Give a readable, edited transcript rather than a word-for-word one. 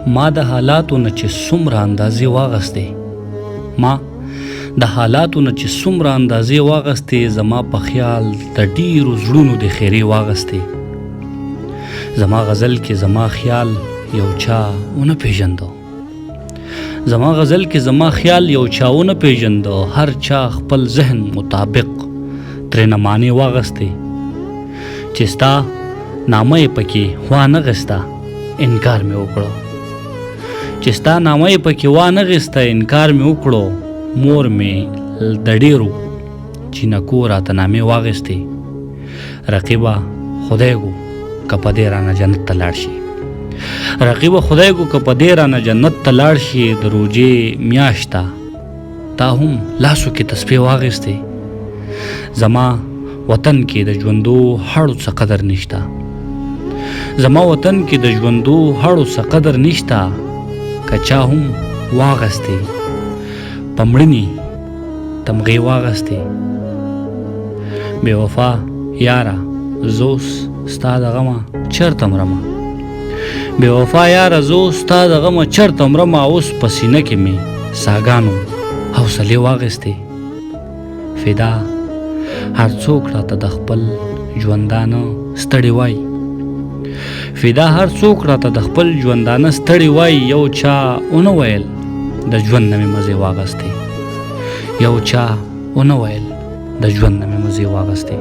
ما د حالاتو نه چې څومره اندازې واغستې زما په خیال د ډیرو زړونو د خیرې واغستې. زما غزل کې زما خیال یو چا ونه پیژندو هر چا خپل ذهن مطابق ترېنه معنی واغستې. چې ستا نامه یې پکې وانه غسته انکار مې وکړو. مور مې د ډېرو چینکو راته نامې واغستې. رقیبه خدای ګو که په دې رانه جنت ته لاړ شي. د روژې میاشته تا هم لاسو کې تسبیح واغستې. زما وطن کې د ژوندو هړو څه قدر نشته که چا هم واغستې. په مړینې تمغې واغستې. بې وفا یاره زه اوس ستا د غمه چرته مرمه. اوس په سینه کې مې ساګانو حوصلې واغستې. فدا هر څوک راته د خپل ژوندانه ستړی وای. یو چا ونه ویل د ژوند نه مې مزې واغستې.